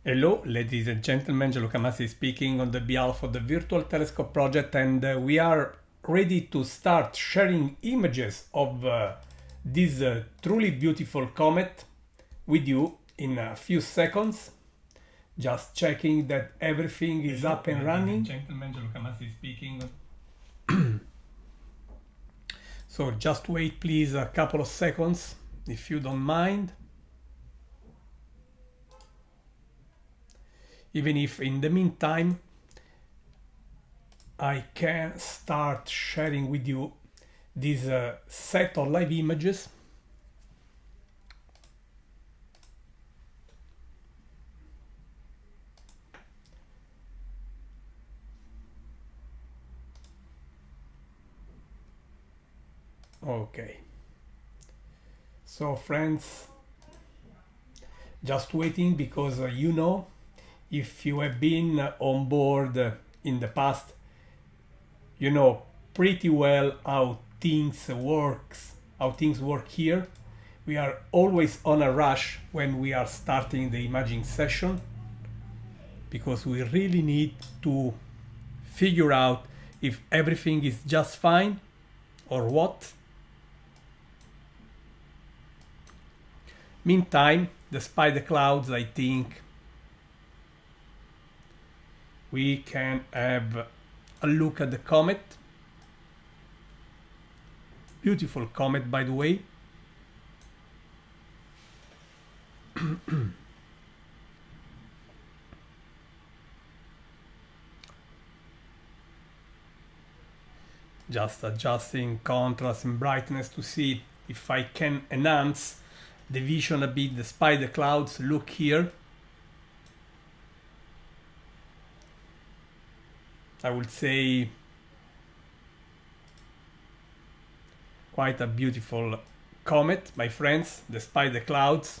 Hello, ladies and gentlemen, Gianluca Massi speaking on the behalf of the Virtual Telescope project, and we are ready to start sharing images of this truly beautiful comet with you in a few seconds. Just checking that everything is up and running. Gentlemen, Gianluca Massi speaking. So just wait please a couple of seconds if you don't mind. Even if in the meantime I can start sharing with you this set of live images. Okay, so friends, just waiting because if you have been on board in the past, you know pretty well how things work here. We are always on a rush when we are starting the imaging session because we really need to figure out if everything is just fine or what. Meantime, despite the clouds, I think we can have a look at the comet. Beautiful comet, by the way. Just adjusting contrast and brightness to see if I can enhance the vision a bit despite the clouds. Look here. I would say quite a beautiful comet, my friends, despite the clouds.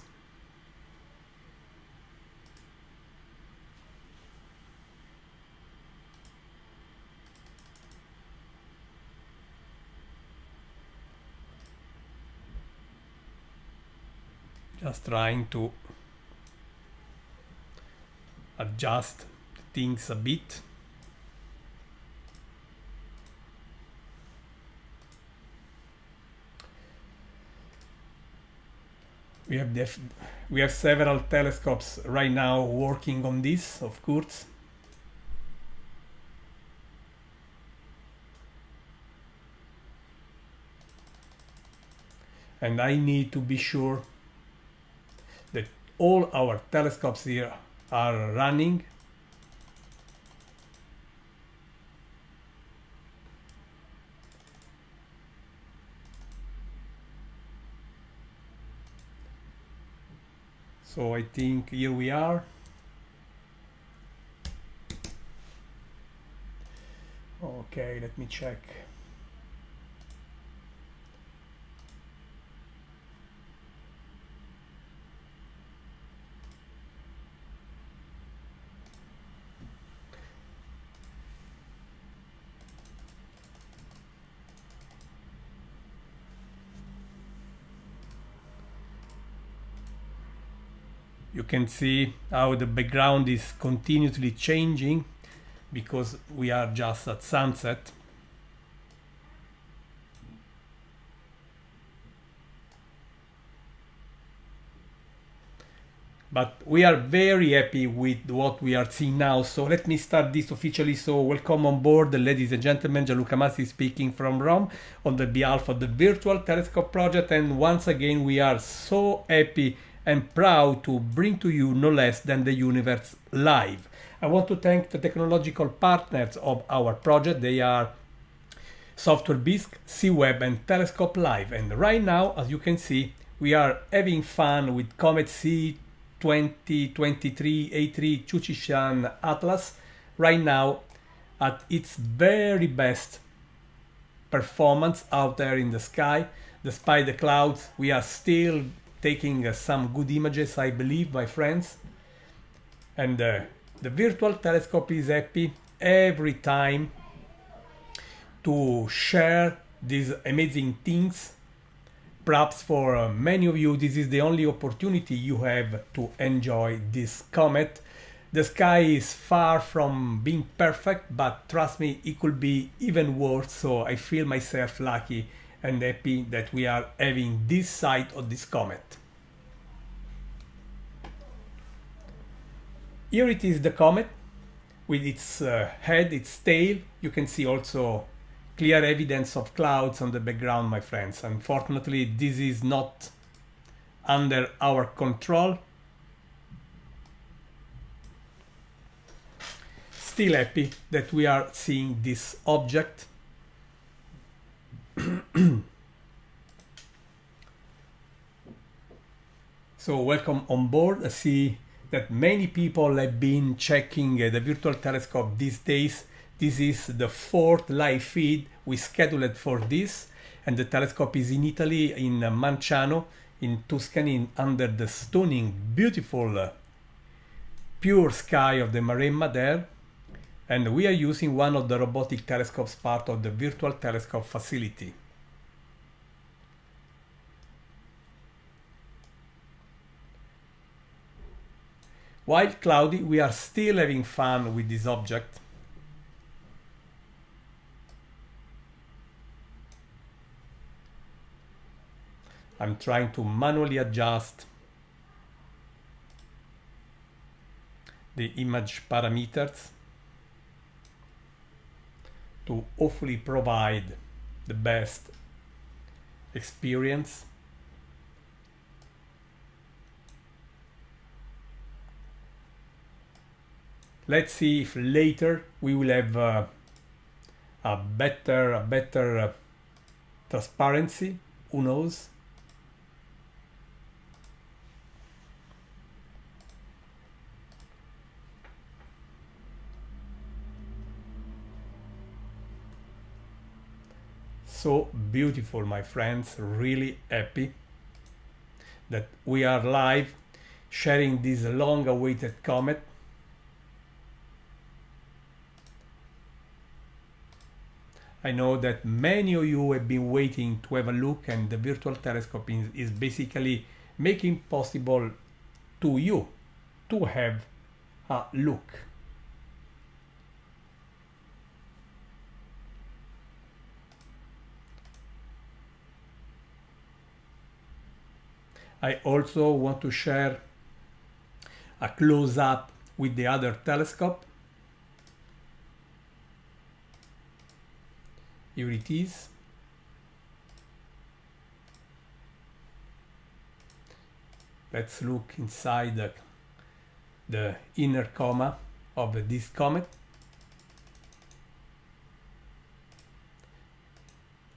Just trying to adjust things a bit. We have several telescopes right now working on this, of course. And I need to be sure that all our telescopes here are running. So I think here we are. Okay, let me check. You can see how the background is continuously changing because we are just at sunset. But we are very happy with what we are seeing now. So let me start this officially. So welcome on board, ladies and gentlemen. Gianluca Massi speaking from Rome on the behalf of the Virtual Telescope project. And once again, we are so happy and proud to bring to you no less than the universe live. I want to thank the technological partners of our project. They are Software Bisq, C-Web and Telescope Live. And right now, as you can see, we are having fun with Comet C 2023 A3 Tsuchinshan-ATLAS right now at its very best performance out there in the sky. Despite the clouds, we are still taking some good images, I believe, my friends. And the Virtual Telescope is happy every time to share these amazing things Perhaps for many of you this is the only opportunity you have to enjoy this comet. The sky is far from being perfect, but trust me, it could be even worse, so I feel myself lucky and happy that we are having this sight of this comet. Here it is, the comet, with its head, its tail. You can see also clear evidence of clouds on the background, my friends. Unfortunately, this is not under our control. Still happy that we are seeing this object. So welcome on board. I see that many people have been checking the virtual telescope these days. This is the fourth live feed we scheduled for this, and the telescope is in Italy, in Manciano, in Tuscany, under the stunning, beautiful, pure sky of the Maremma there. And we are using one of the robotic telescopes, part of the virtual telescope facility. While cloudy, we are still having fun with this object. I'm trying to manually adjust the image parameters to hopefully provide the best experience. Let's see if later we will have a better transparency. Who knows? So beautiful, my friends. Really happy that we are live sharing this long-awaited comet. I know that many of you have been waiting to have a look, and the virtual telescope is basically making possible to you to have a look. I also want to share a close-up with the other telescope. Here it is. Let's look inside the inner coma of this comet.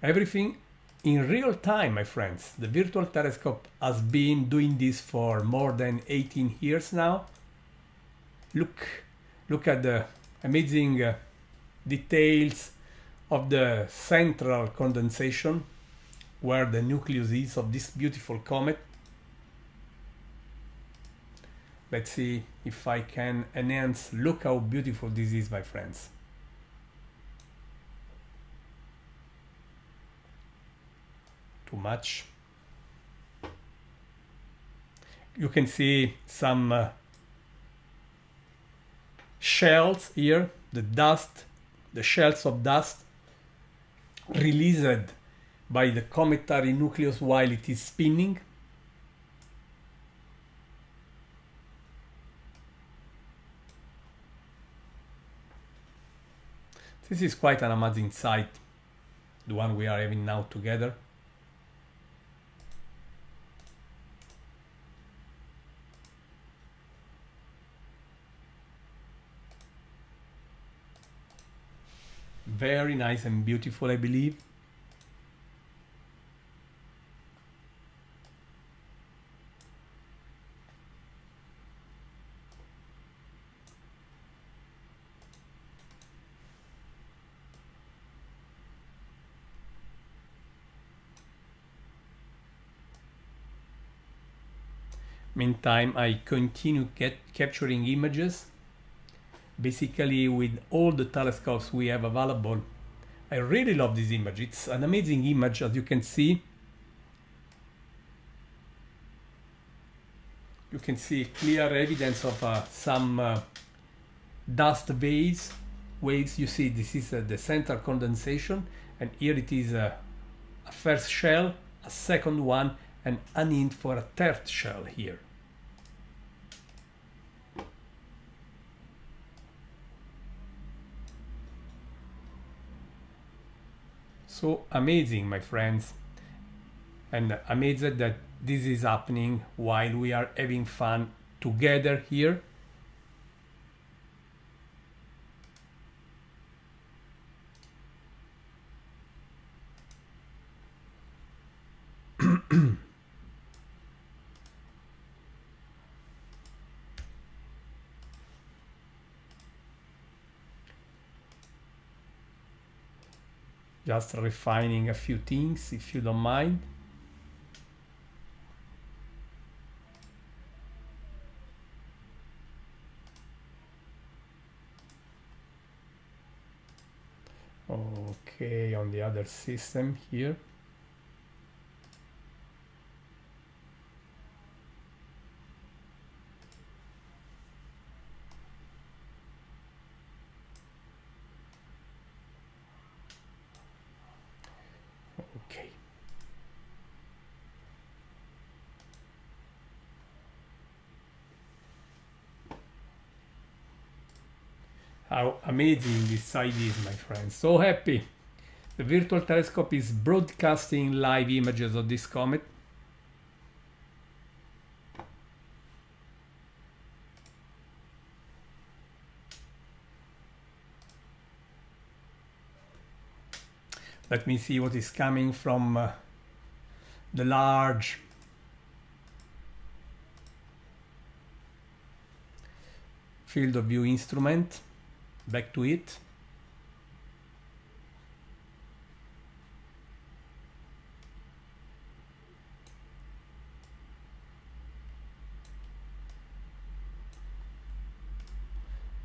Everything in real time, my friends. The virtual telescope has been doing this for more than 18 years now. Look at the amazing details of the central condensation, where the nucleus is of this beautiful comet. Let's see if I can enhance. Look how beautiful this is, my friends. Too much. You can see some shells here, the dust, the shells of dust released by the cometary nucleus while it is spinning. This is quite an amazing sight, the one we are having now together. Very nice and beautiful, I believe. Meantime, I continue capturing images. Basically, with all the telescopes we have available. I really love this image. It's an amazing image, as you can see. You can see clear evidence of some dust waves. You see this is the central condensation, and here it is a first shell, a second one, and an hint for a third shell here. So amazing, my friends, and amazed that this is happening while we are having fun together here. Just refining a few things, if you don't mind. Okay, on the other system here. Okay. How amazing this site is, my friends. So happy. The virtual telescope is broadcasting live images of this comet. Let me see what is coming from the large field of view instrument. Back to it.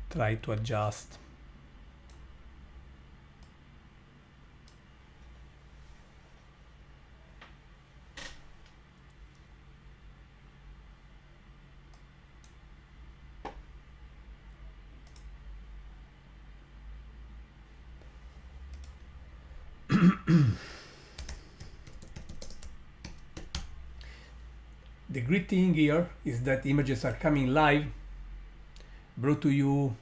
Try to adjust. The great thing here is that images are coming live, brought to you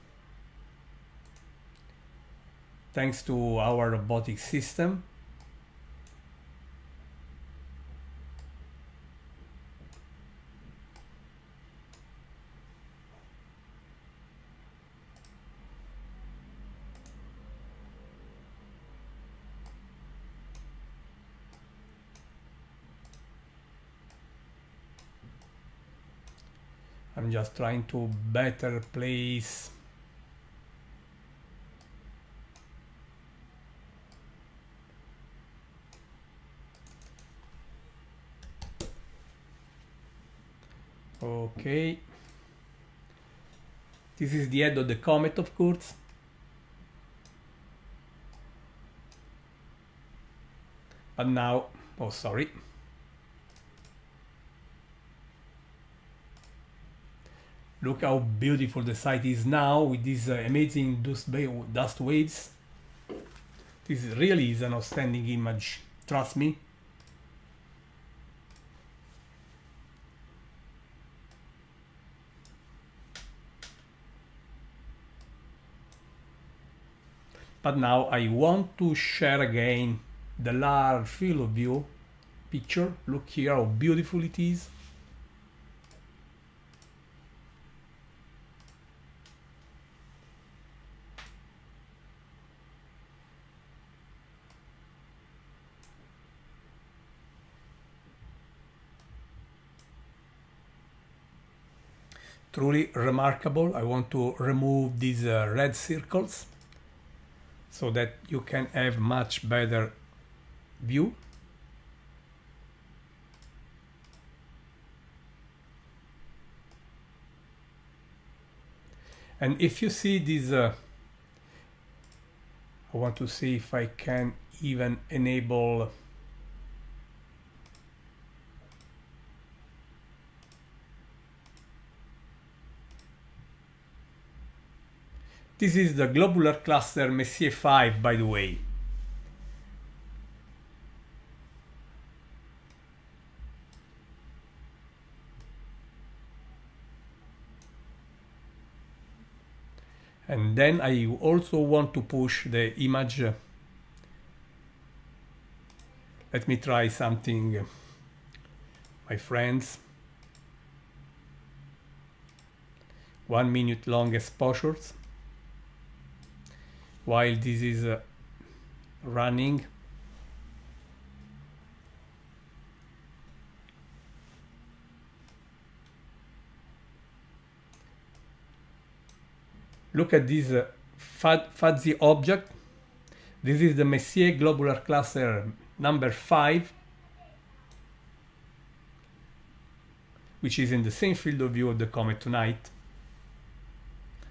thanks to our robotic system. I'm just trying to better place okay. This is the head of the comet, of course. But now, oh sorry. Look how beautiful the site is now with these amazing dust waves. This really is an outstanding image, trust me. But now I want to share again the large field of view picture. Look here how beautiful it is. Truly remarkable. I want to remove these red circles so that you can have much better view. And if you see this, I want to see if I can even enable This is the globular cluster Messier 5, by the way. And then I also want to push the image. Let me try something, my friends. 1 minute long exposures while this is running. Look at this fuzzy object. This is the Messier globular cluster number 5, which is in the same field of view of the comet tonight.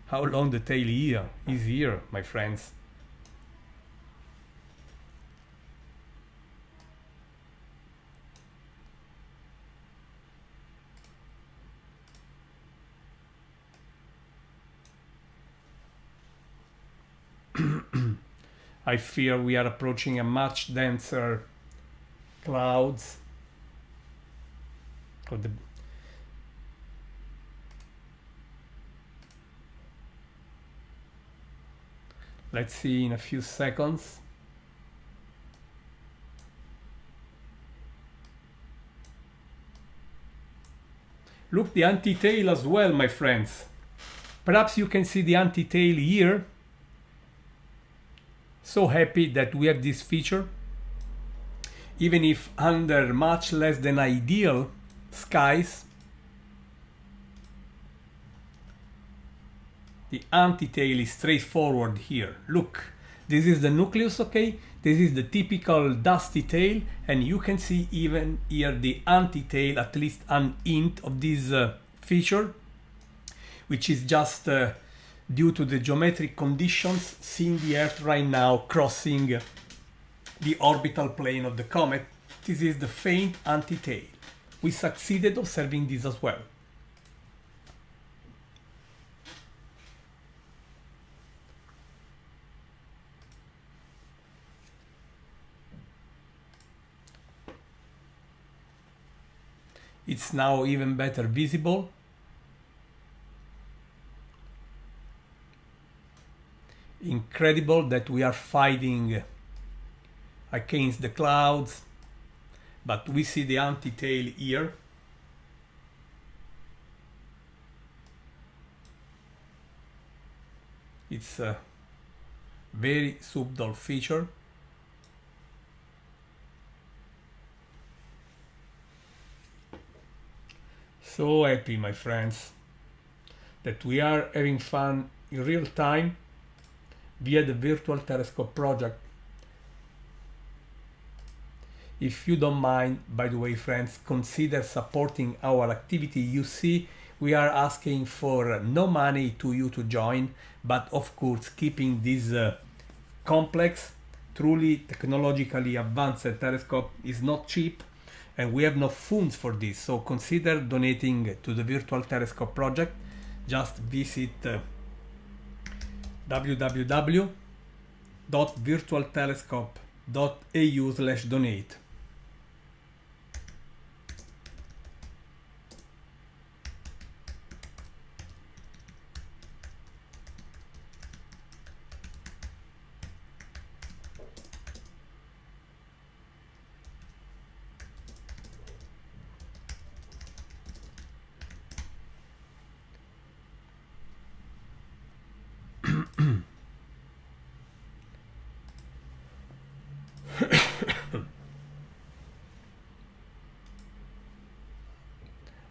How long the tail here is here, my friends. I fear we are approaching a much denser clouds. Let's see in a few seconds. Look, the antitail as well, my friends. Perhaps you can see the antitail here. So happy that we have this feature. Even if under much less than ideal skies, the antitail is straightforward here. Look, this is the nucleus, okay? This is the typical dusty tail, and you can see even here the antitail, at least an hint of this feature, which is just due to the geometric conditions seeing the Earth right now crossing the orbital plane of the comet. This is the faint antitail. We succeeded observing this as well. It's now even better visible. Incredible that we are fighting against the clouds, but we see the antitail here. It's a very subtle feature. So happy, my friends, that we are having fun in real time via the virtual telescope project. If you don't mind, by the way, friends, consider supporting our activity. You see, we are asking for no money to you to join, but of course keeping this complex, truly technologically advanced telescope is not cheap, and we have no funds for this. So consider donating to the virtual telescope project. Just visit www.virtualtelescope.au/donate.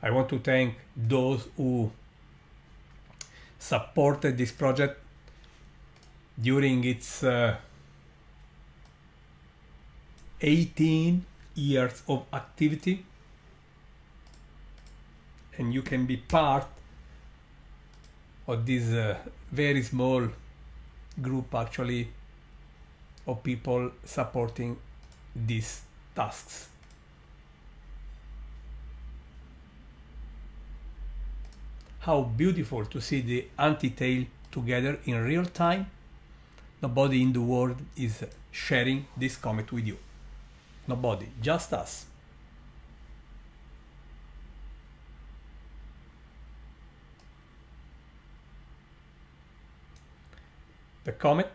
I want to thank those who supported this project during its 18 years of activity, and you can be part of this very small group actually of people supporting these tasks. How beautiful to see the antitail together in real time. Nobody in the world is sharing this comet with you. Nobody, just us. The comet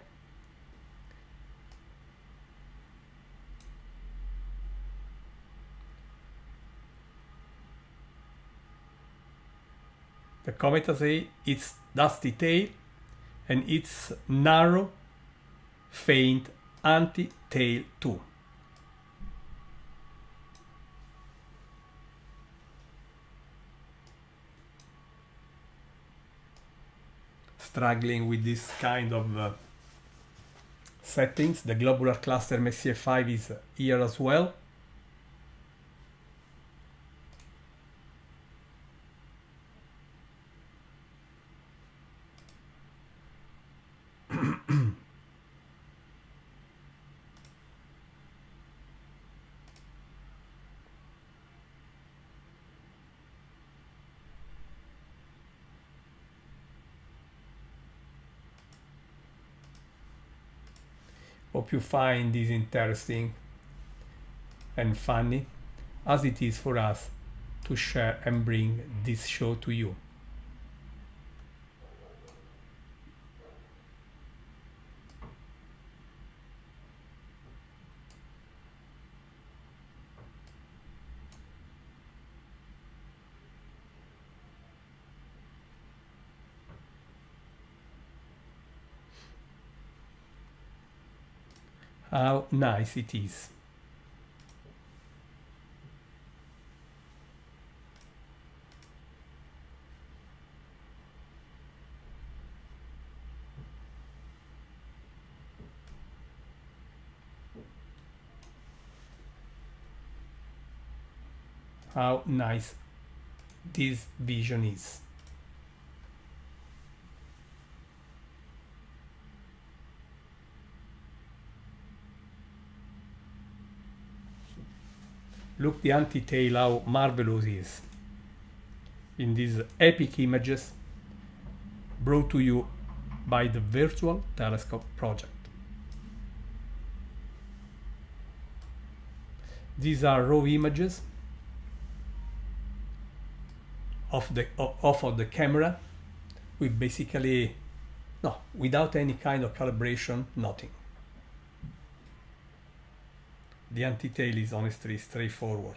A, its dusty tail and its narrow, faint anti-tail too. Struggling with this kind of settings. The globular cluster Messier 5 is here as well. Hope you find this interesting and funny, as it is for us to share and bring this show to you. How nice it is. How nice this vision is. Look the anti-tail, how marvelous it is in these epic images brought to you by the Virtual Telescope project. These are raw images of the camera with basically without any kind of calibration, nothing. The anti-tail is honestly straightforward.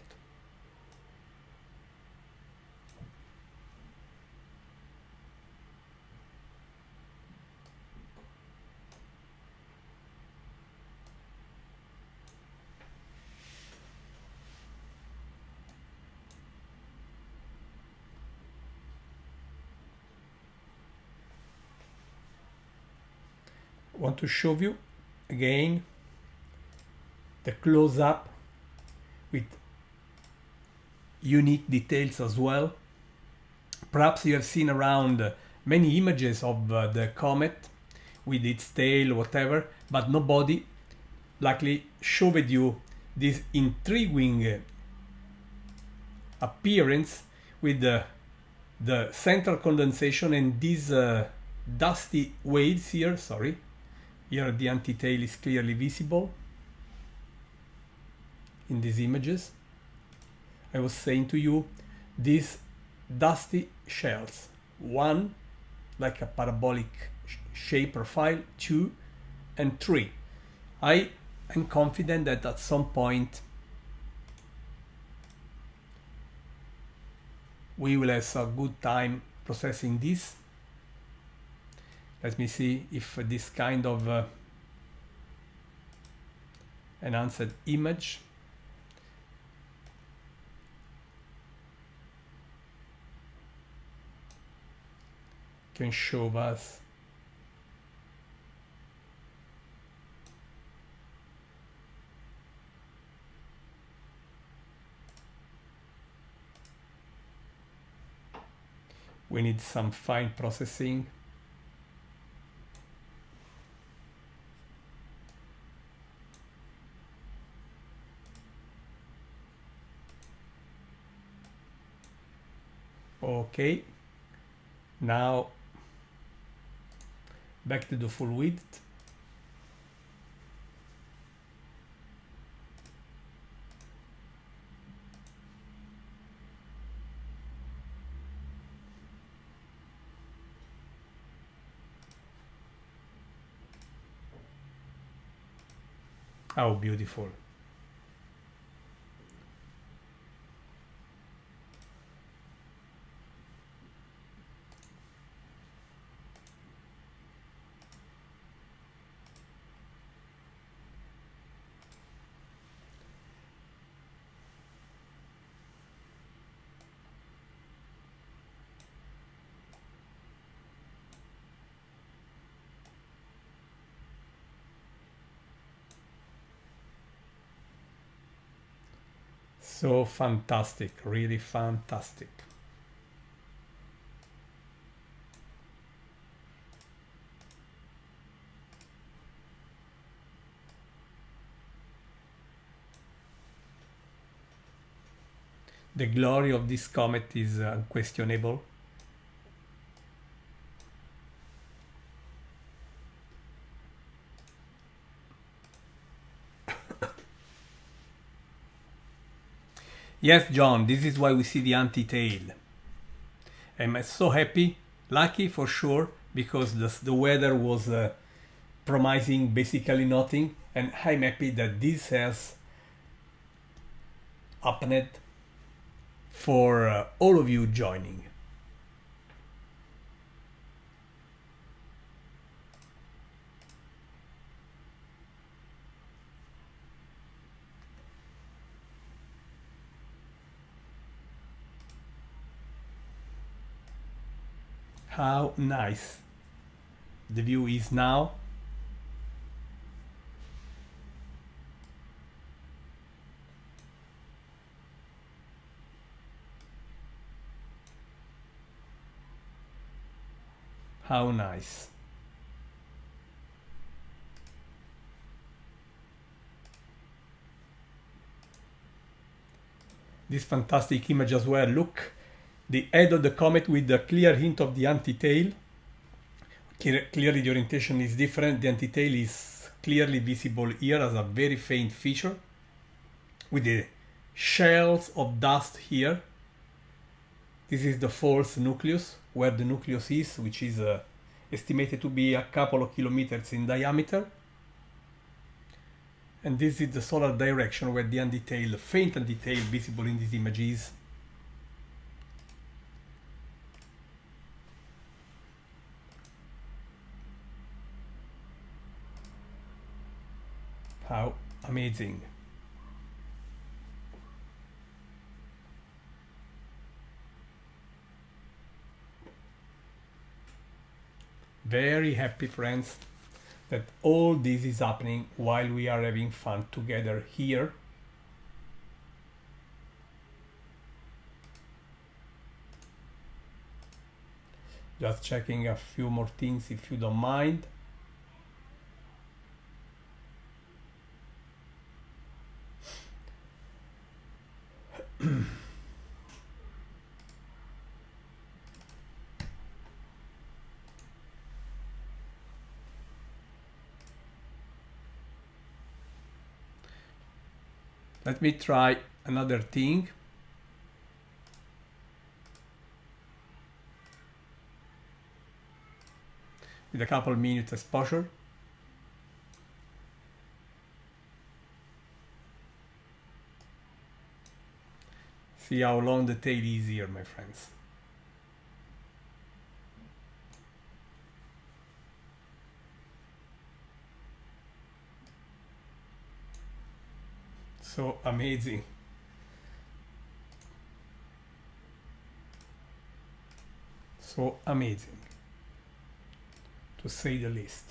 I want to show you again the close-up with unique details as well. Perhaps you have seen around many images of the comet with its tail, whatever, but nobody likely showed you this intriguing appearance with the central condensation and these dusty waves here. Sorry, here the anti-tail is clearly visible in these images. I was saying to you, these dusty shells, one like a parabolic shape profile, 2 and 3. I am confident that at some point we will have a good time processing this. Let me see if this kind of enhanced image can show us we need some fine processing. Okay, now back to the full width. How beautiful. So fantastic, really fantastic. The glory of this comet is unquestionable. Yes, John, this is why we see the antitail. I'm so happy, lucky for sure, because the weather was promising basically nothing, and I'm happy that this has happened for all of you joining. How nice the view is now. How nice. This fantastic image as well. Look, the head of the comet with a clear hint of the antitail. Clearly the orientation is different. The antitail is clearly visible here as a very faint feature with the shells of dust here. This is the false nucleus, where the nucleus is, which is estimated to be a couple of kilometers in diameter. And this is the solar direction where the antitail, faint antitail visible in this image is. How amazing. Very happy, friends, that all this is happening while we are having fun together here. Just checking a few more things if you don't mind. Let me try another thing. With a couple minutes exposure. See how long the tail is here, my friends. So amazing. So amazing, to say the least.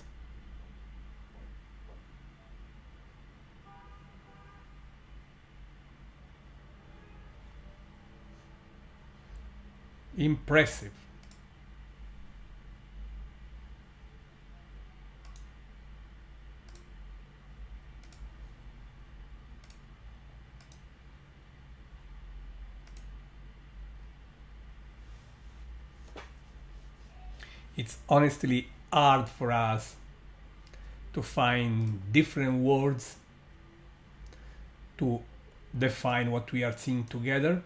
Impressive. It's honestly hard for us to find different words to define what we are seeing together.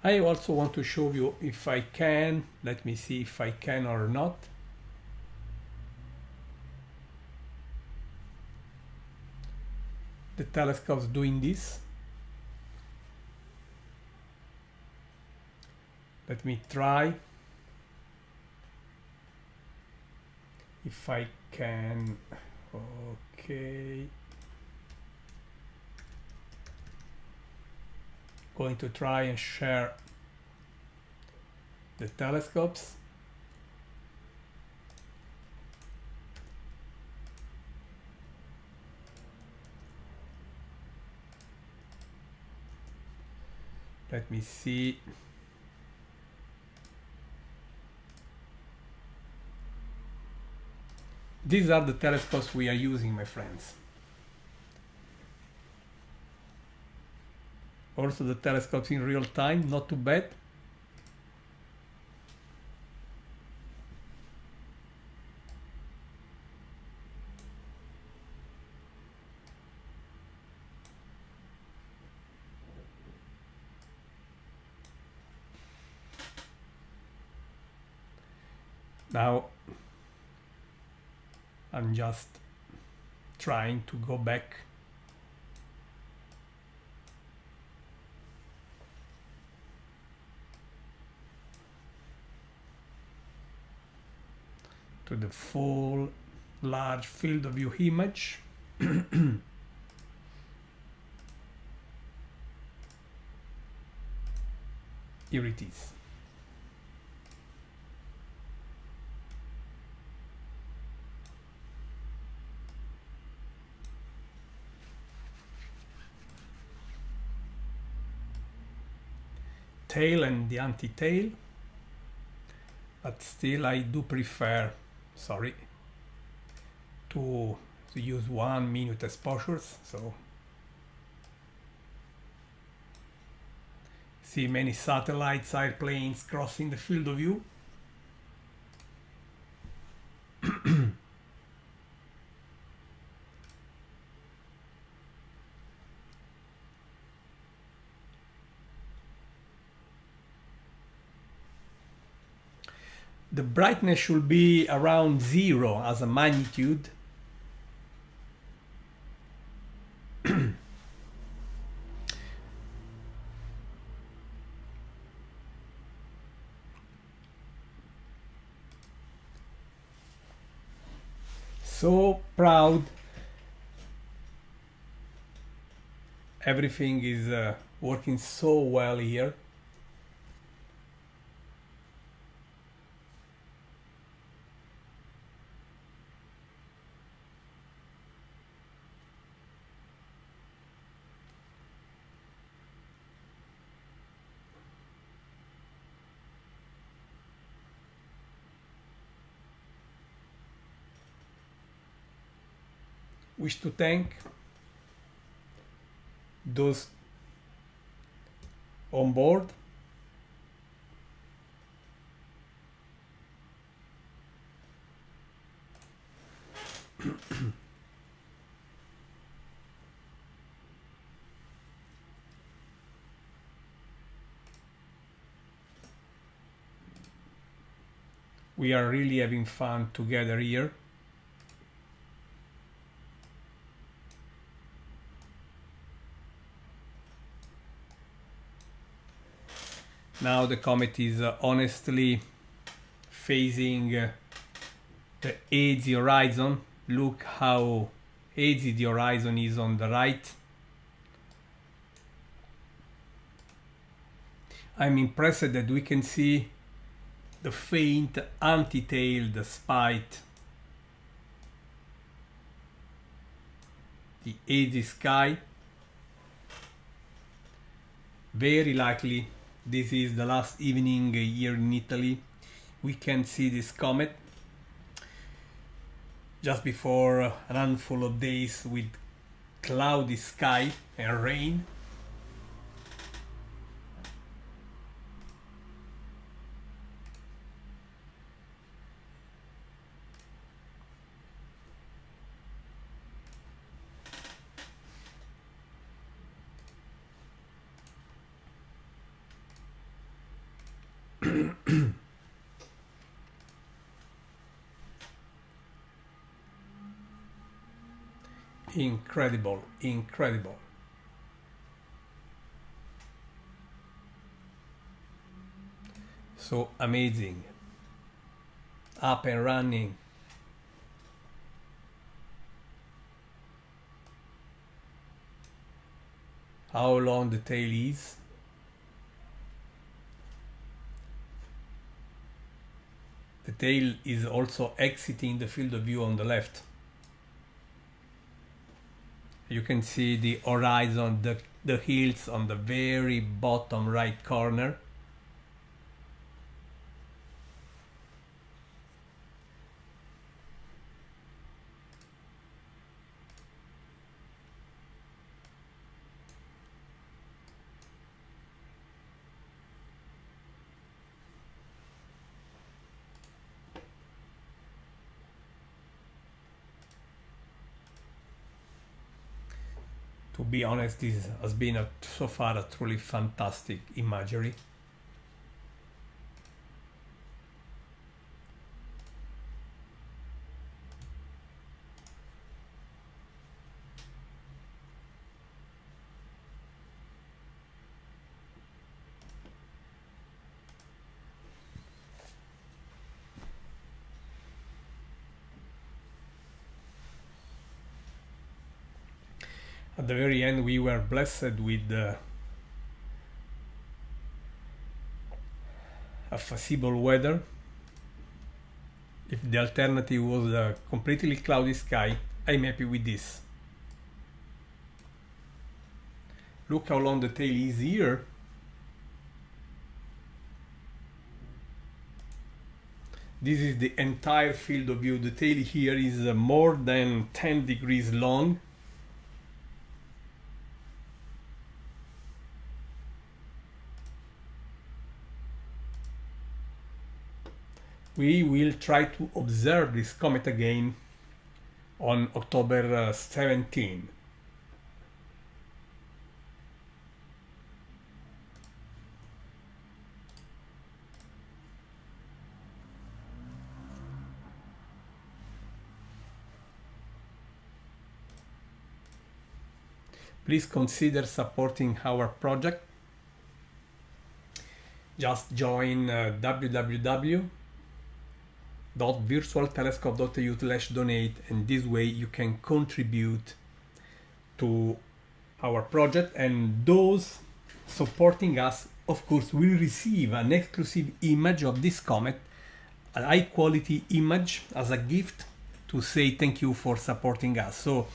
I also want to show you if I can, let me see if I can or not. The telescope's doing this. Let me try. If I can, okay. Going to try and share the telescopes. Let me see. These are the telescopes we are using, my friends. Also the telescopes in real time, not too bad. Now I'm just trying to go back to the full large field of view image. Here it is. Tail and the anti-tail, but still I do prefer, sorry, to use 1 minute exposures. So see many satellites, airplanes crossing the field of view. The brightness should be around 0 as a magnitude. So proud. Everything is working so well here. Wish to thank those on board. We are really having fun together here. Now the comet is honestly facing the hazy horizon. Look how hazy the horizon is on the right. I'm impressed that we can see the faint antitail despite the hazy sky. Very likely this is the last evening here in Italy. We can see this comet just before a handful of days with cloudy sky and rain. Incredible, incredible. So amazing. Up and running. How long the tail is. The tail is also exiting the field of view on the left. You can see the horizon, the hills on the very bottom right corner. To be honest, this has been so far a truly fantastic imagery. At the very end, we were blessed with a feasible weather. If the alternative was a completely cloudy sky, I'm happy with this. Look how long the tail is here. This is the entire field of view. The tail here is more than 10 degrees long. We will try to observe this comet again on October 17. Please consider supporting our project. Just join www.virtualtelescope.eu/donate, and this way you can contribute to our project, and those supporting us of course will receive an exclusive image of this comet, a high quality image, as a gift to say thank you for supporting us. So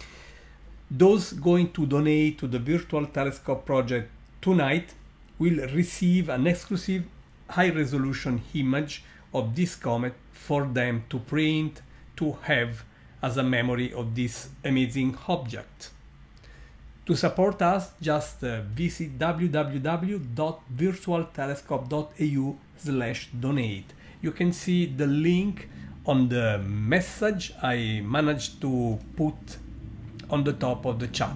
those going to donate to the Virtual Telescope project tonight will receive an exclusive high resolution image of this comet for them to print, to have as a memory of this amazing object. To support us, just visit www.virtualtelescope.eu/donate. You can see the link on the message I managed to put on the top of the chat.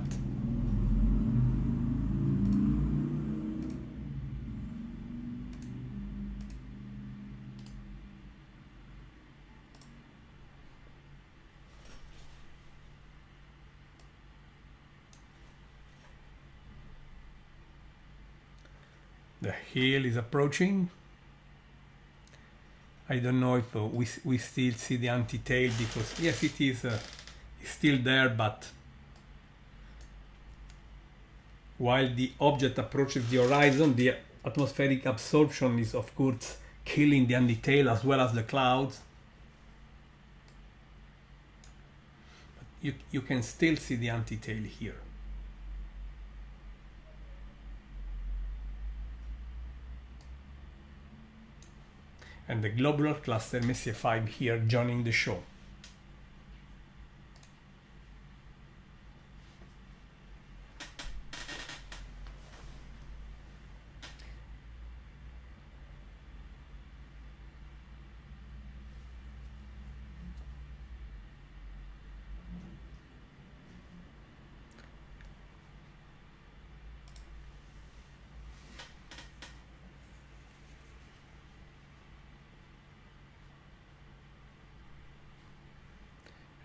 The hill is approaching. I don't know if we still see the antitail, because yes, it is still there, but while the object approaches the horizon, the atmospheric absorption is of course killing the antitail as well as the clouds. But you can still see the antitail here. And the globular cluster Messier 5 here joining the show.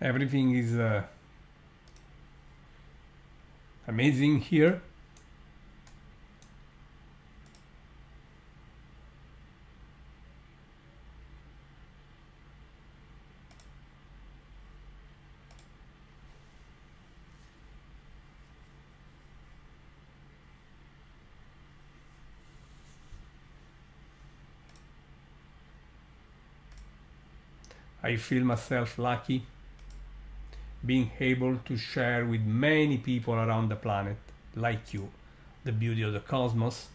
Everything is amazing here. I feel myself lucky being able to share with many people around the planet, like you, the beauty of the cosmos.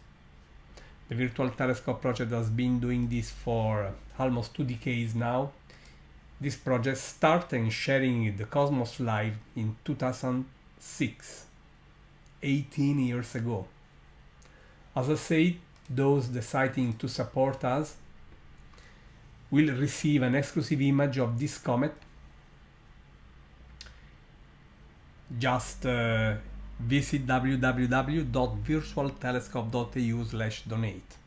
The Virtual Telescope project has been doing this for almost 2 decades now. This project started sharing the cosmos live in 2006, 18 years ago. As I said, those deciding to support us will receive an exclusive image of this comet. Just visit www.virtualtelescope.eu/donate.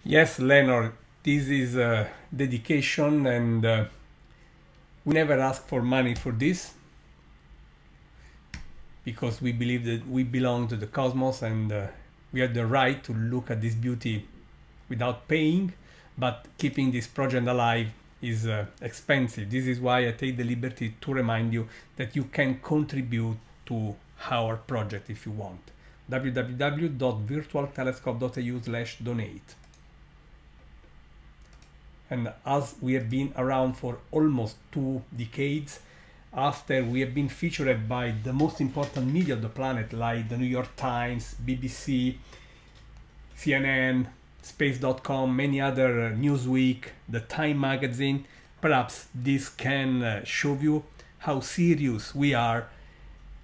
Yes, Leonard, this is dedication, and we never ask for money for this, because we believe that we belong to the cosmos, and we have the right to look at this beauty without paying, but keeping this project alive is expensive. This is why I take the liberty to remind you that you can contribute to our project if you want. www.virtualtelescope.eu/donate. And as we have been around for almost 2 decades, after we have been featured by the most important media of the planet, like the New York Times, BBC, CNN, Space.com, many other, Newsweek, the Time magazine, perhaps this can show you how serious we are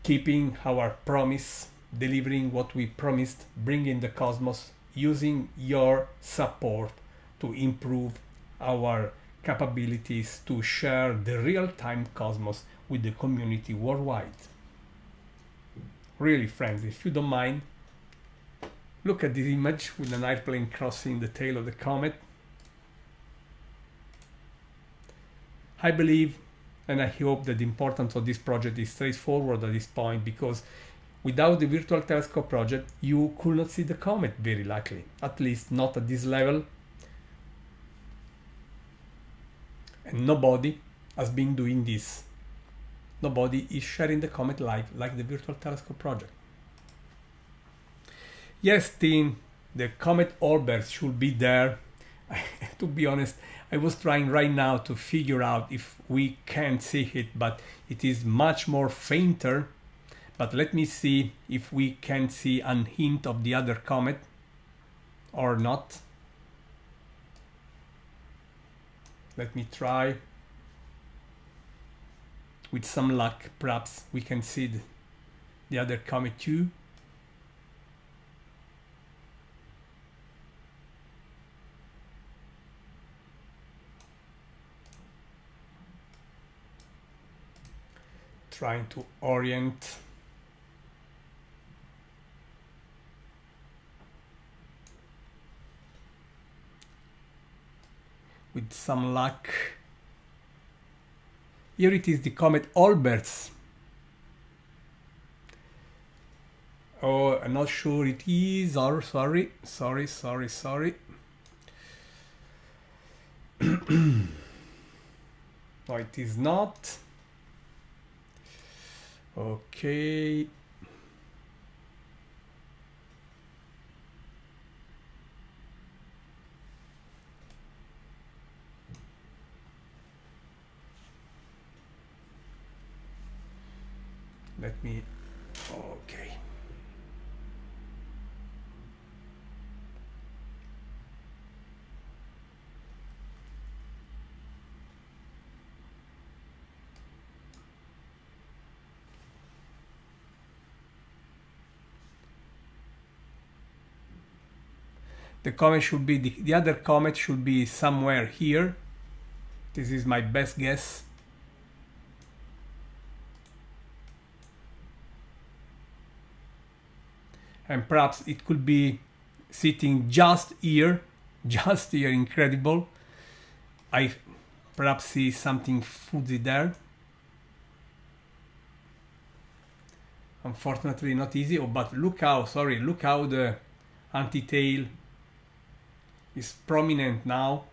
keeping our promise, delivering what we promised, bringing the cosmos, using your support to improve our capabilities to share the real-time cosmos with the community worldwide. Really, friends, if you don't mind, look at this image with an airplane crossing the tail of the comet. I believe and I hope that the importance of this project is straightforward at this point, because Without the virtual telescope project, you could not see the comet, very likely, at least not at this level. And nobody has been doing this. Nobody is sharing the comet live like the virtual telescope project. Yes, team, the comet orbiter should be there. To be honest, I was trying right now to figure out if we can see it, but it is much more fainter. But let me see if we can see a hint of the other comet or not. Let me try. With some luck, perhaps we can see the other comet too. Trying to orient. With some luck. Here it is, the comet Olberts. Oh, I'm not sure it is, or sorry. No, it is not. Okay. Let me, okay. The comet should be, the other comet should be somewhere here. This is my best guess. And perhaps it could be sitting just here, incredible. I perhaps see something fuzzy there. Unfortunately not easy, but look how the antitail is prominent now.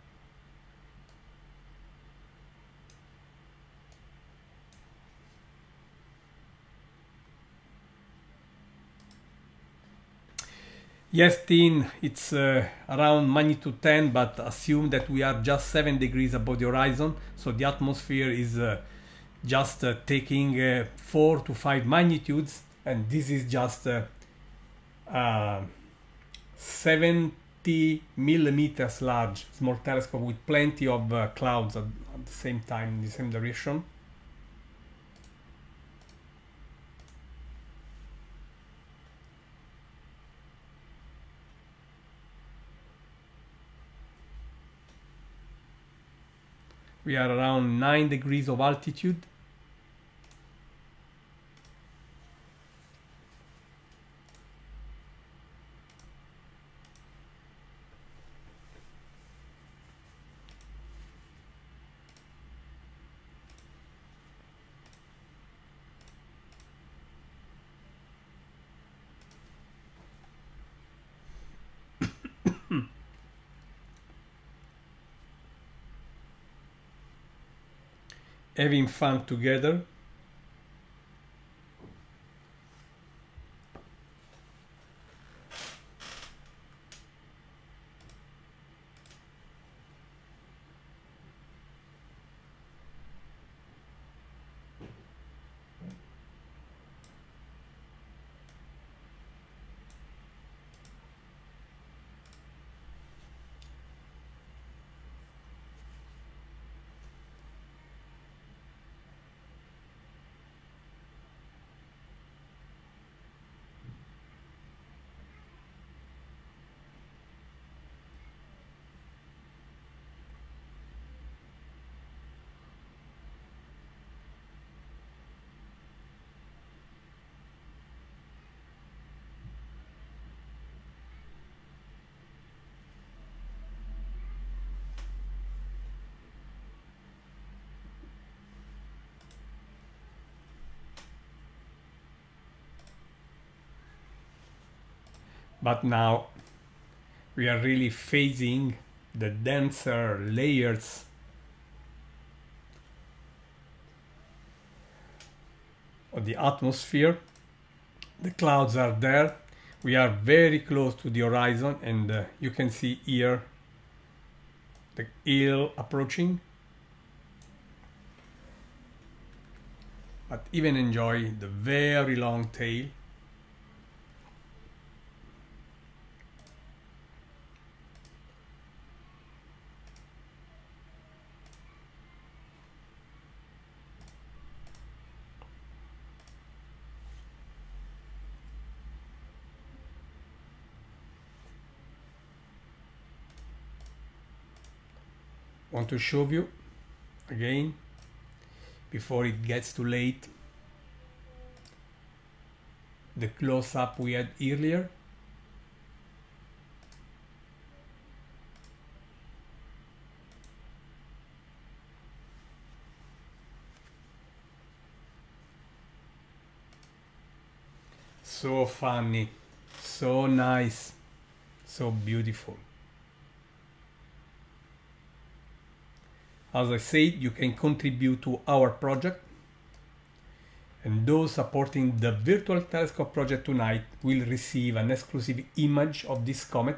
Yes, Teen, it's around magnitude 10, but assume that we are just 7 degrees above the horizon, so the atmosphere is just taking 4 to 5 magnitudes, and this is just 70 millimeters large small telescope with plenty of clouds at the same time in the same direction. We are around 9 degrees of altitude. Having fun together. But now we are really facing the denser layers of the atmosphere. The clouds are there. We are very close to the horizon, and you can see here the hill approaching. But even enjoy the very long tail. Want to show you again before it gets too late the close-up we had earlier. So funny, so nice, so beautiful. As I said, you can contribute to our project, and those supporting the virtual telescope project tonight will receive an exclusive image of this comet.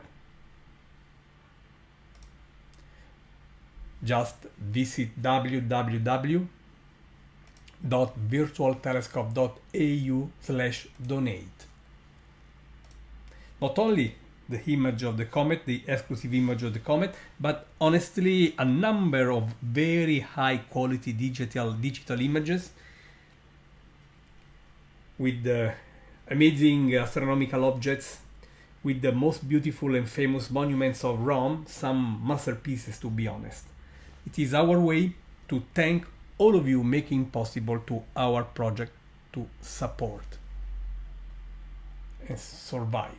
Just visit www.virtualtelescope.au/donate. Not only the image of the comet, the exclusive image of the comet, but honestly a number of very high quality digital images with the amazing astronomical objects, with the most beautiful and famous monuments of Rome, some masterpieces to be honest. It is our way to thank all of you making possible to our project to support and survive.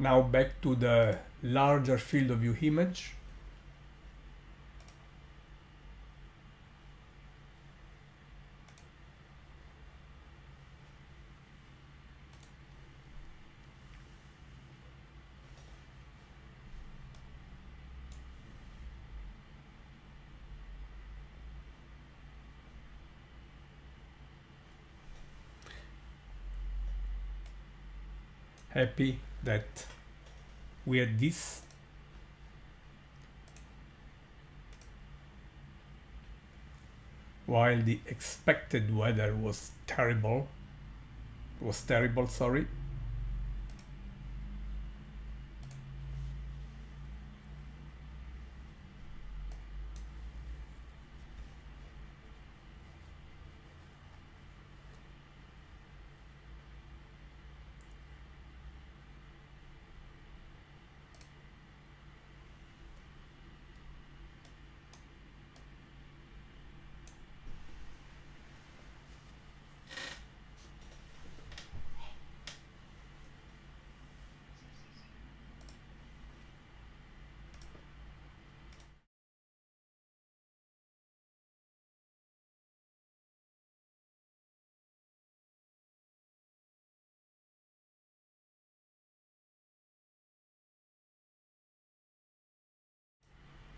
Now back to the larger field of view image. Happy that we had this. While the expected weather was terrible, sorry.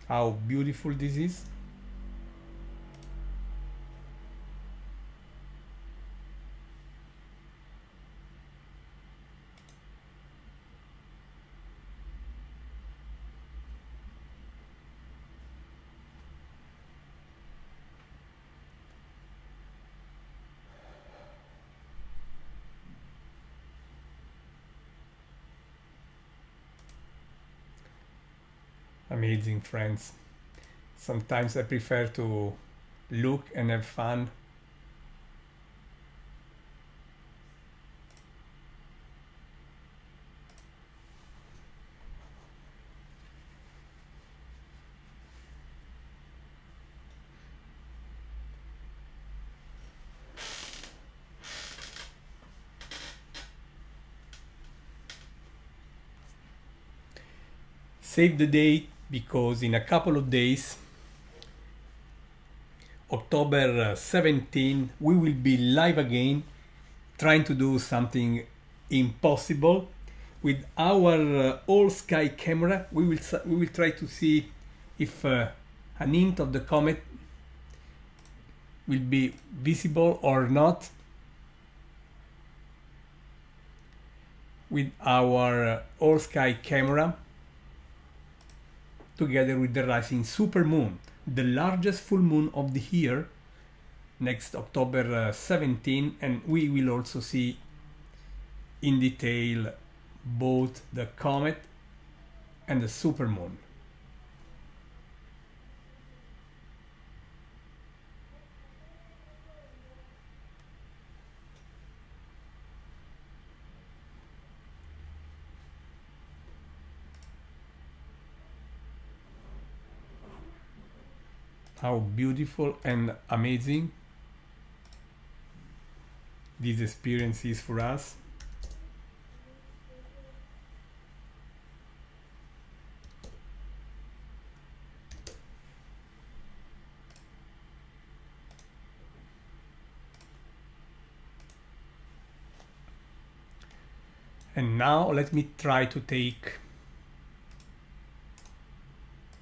How beautiful this is. Amazing, friends. Sometimes I prefer to look and have fun. Save the date, because in a couple of days October 17, we will be live again, trying to do something impossible. With our all sky camera, we will try to see if an hint of the comet will be visible or not. With our all sky camera, together with the rising supermoon, the largest full moon of the year, next October 17, and we will also see in detail both the comet and the supermoon. How beautiful and amazing this experience is for us. And now let me try to take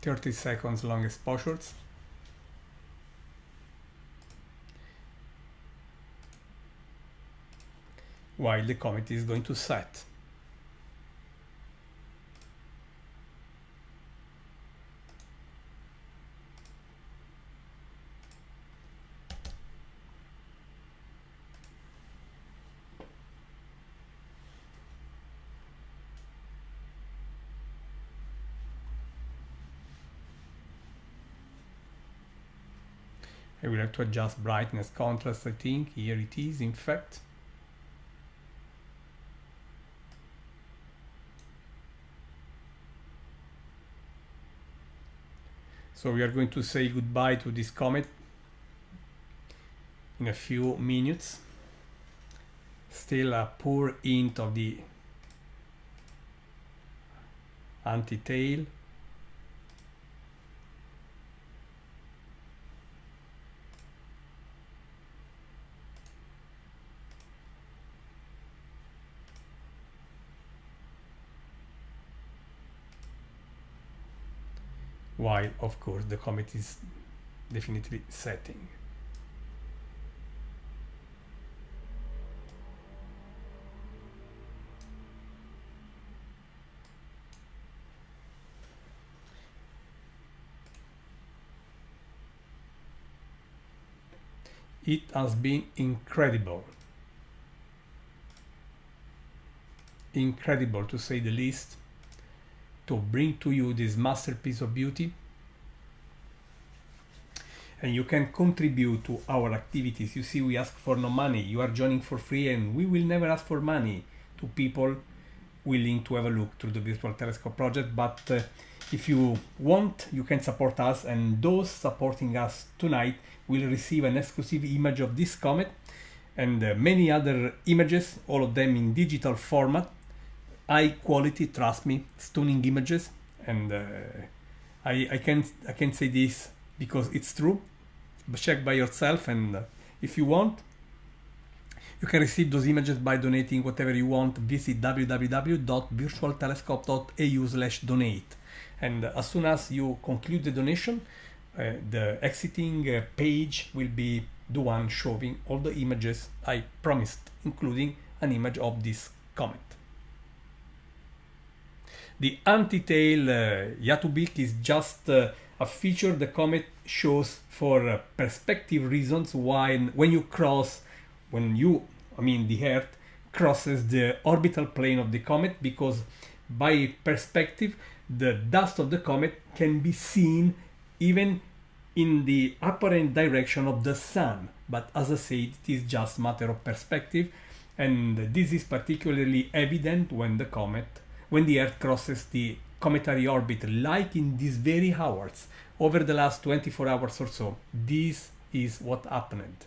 30 seconds long exposures. While the comet is going to set. I will have to adjust brightness, contrast, I think. Here it is, in fact. So we are going to say goodbye to this comet in a few minutes. Still a poor hint of the antitail. While, of course, the comet is definitely setting. It has been incredible. Incredible, to say the least, to bring to you this masterpiece of beauty. And you can contribute to our activities. You see, we ask for no money. You are joining for free, and we will never ask for money to people willing to have a look through the Virtual Telescope project. But if you want, you can support us, and those supporting us tonight will receive an exclusive image of this comet and many other images, all of them in digital format. High quality, trust me, stunning images, and I can say this because it's true. But check by yourself, and if you want, you can receive those images by donating whatever you want. Visit www.virtualtelescope.au/donate, and as soon as you conclude the donation, the exiting page will be the one showing all the images I promised, including an image of this comet. The antitail Yatubik is just a feature the comet shows for perspective reasons. When the Earth crosses the orbital plane of the comet, because by perspective the dust of the comet can be seen even in the apparent direction of the sun. But as I said, it is just a matter of perspective, and this is particularly evident when the Earth crosses the cometary orbit, like in these very hours, over the last 24 hours or so. This is what happened.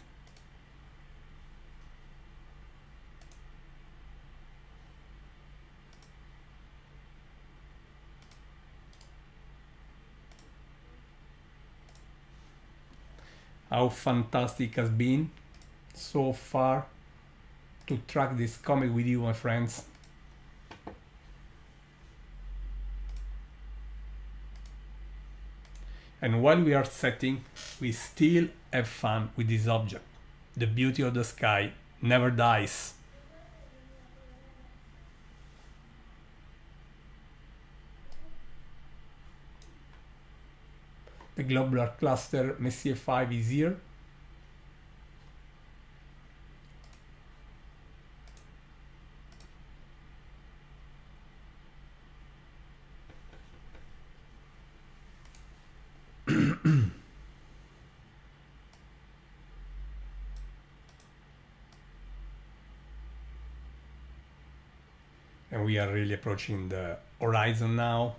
how fantastic it has been so far to track this comet with you, my friends. And while we are setting, we still have fun with this object. The beauty of the sky never dies. The globular cluster Messier 5 is here. And we are really approaching the horizon now.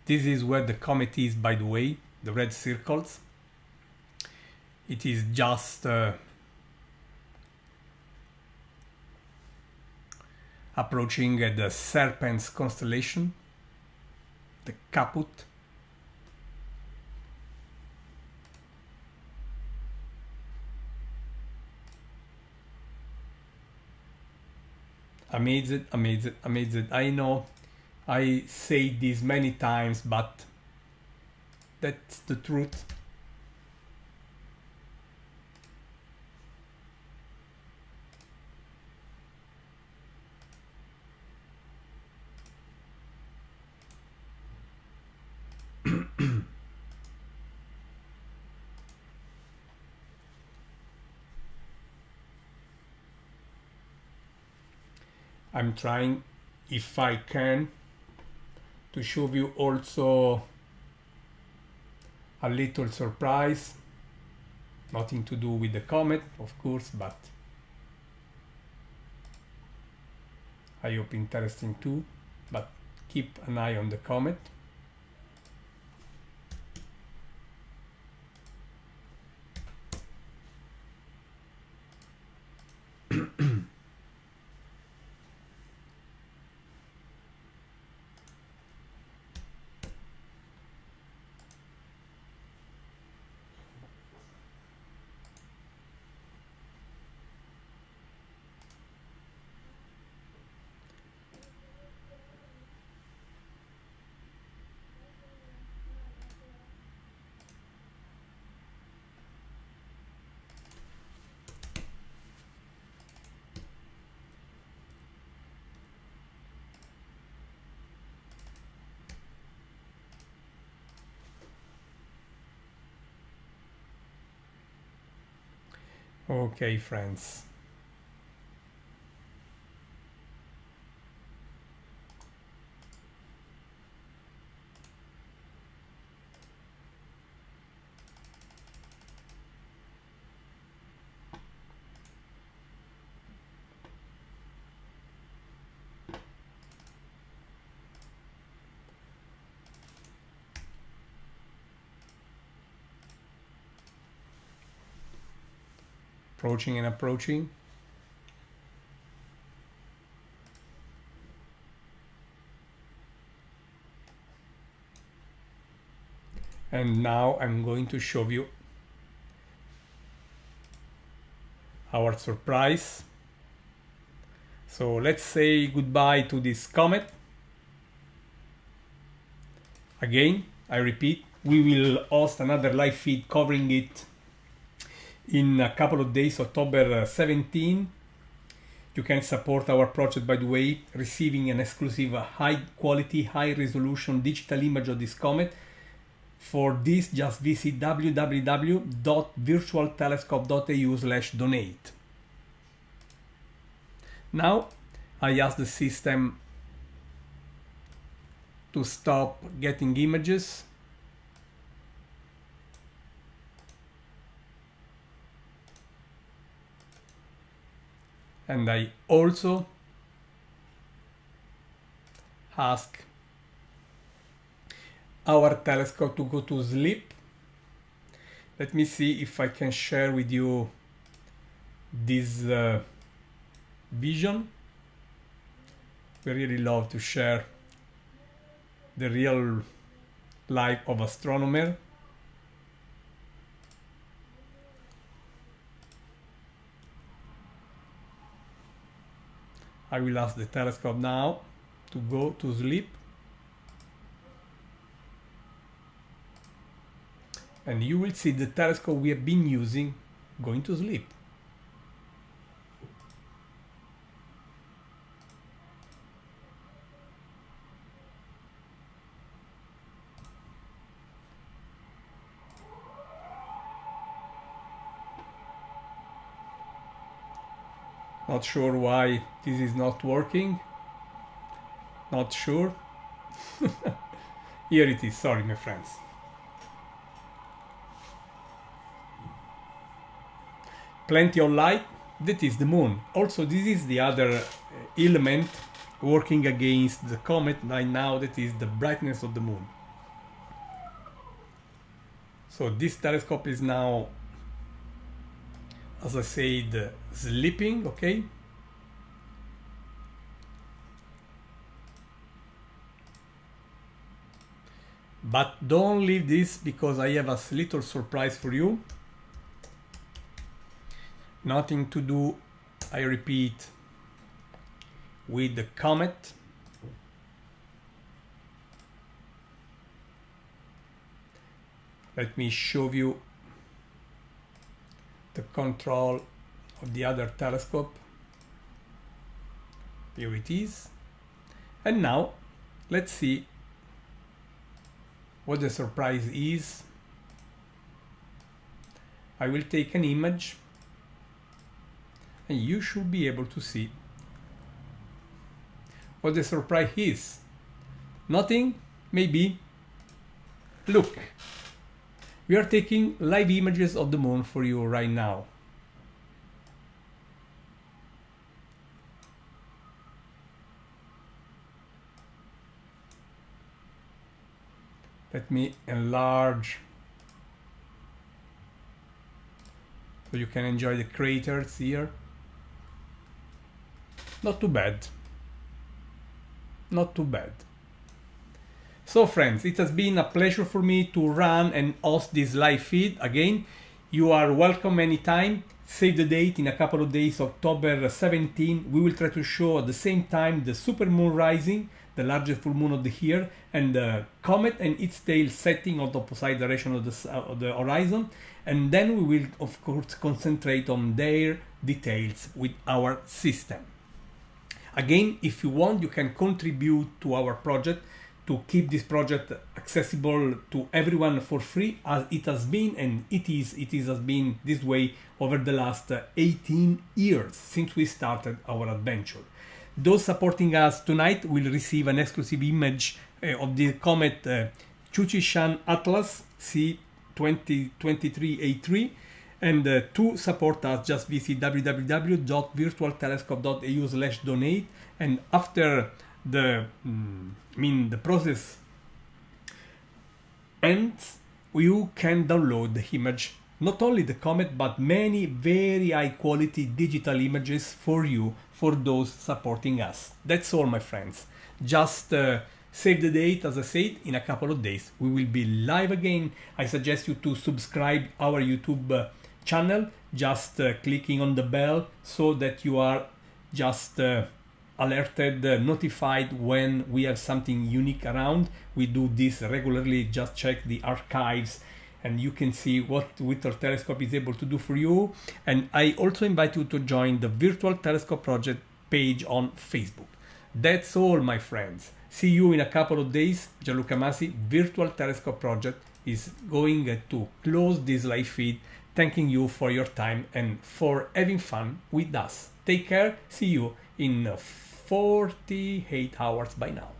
This is where the comet is, by the way, the red circles. It is just approaching the Serpent's constellation, the Caput. Amazed, amazed, amazed. I know I say this many times, but that's the truth. I'm trying, if I can, to show you also a little surprise. Nothing to do with the comet, of course, but I hope interesting too. But keep an eye on the comet. Okay, friends. Approaching and approaching. And now I'm going to show you our surprise. So let's say goodbye to this comet. Again, I repeat, we will host another live feed covering it in a couple of days, October 17. You can support our project, by the way, receiving an exclusive high quality, high resolution digital image of this comet. For this, just visit www.virtualtelescope.eu/donate. Now, I ask the system to stop getting images. And I also ask our telescope to go to sleep. Let me see if I can share with you this vision. We really love to share the real life of astronomer. I will ask the telescope now to go to sleep. And you will see the telescope we have been using going to sleep. Not sure why this is not working. Not sure. Here it is, sorry my friends. Plenty of light, that is the moon. Also this is the other element working against the comet right now, that is the brightness of the moon. So this telescope is now, as I said, sleeping, okay? But don't leave this, because I have a little surprise for you. Nothing to do, I repeat, with the comet. Let me show you the control of the other telescope. Here it is. And now let's see what the surprise is. I will take an image and you should be able to see what the surprise is. Nothing, maybe. Look, we are taking live images of the moon for you right now. Let me enlarge so you can enjoy the craters here. Not too bad. Not too bad. So friends, it has been a pleasure for me to run and host this live feed. Again, you are welcome anytime. Save the date, in a couple of days, October 17. We will try to show at the same time the supermoon rising, the largest full moon of the year, and the comet and its tail setting on the opposite direction of the horizon. And then we will, of course, concentrate on their details with our system. Again, if you want, you can contribute to our project to keep this project accessible to everyone for free, as it has been, and it has been this way over the last 18 years since we started our adventure. Those supporting us tonight will receive an exclusive image of the Comet Tsuchinshan-ATLAS C 2023 A3. And to support us, just visit www.virtualtelescope.eu/donate. And after the process ends, you can download the image, not only the comet, but many very high quality digital images for you, for those supporting us. That's all, my friends. Just save the date, as I said, in a couple of days we will be live again. I suggest you to subscribe our YouTube channel, just clicking on the bell, so that you are just alerted, notified when we have something unique around. We do this regularly. Just check the archives and you can see what Virtual Telescope is able to do for you. And I also invite you to join the Virtual Telescope Project page on Facebook. That's all, my friends. See you in a couple of days. Gianluca Masi, Virtual Telescope Project, is going to close this live feed, thanking you for your time and for having fun with us. Take care. See you in 48 hours by now.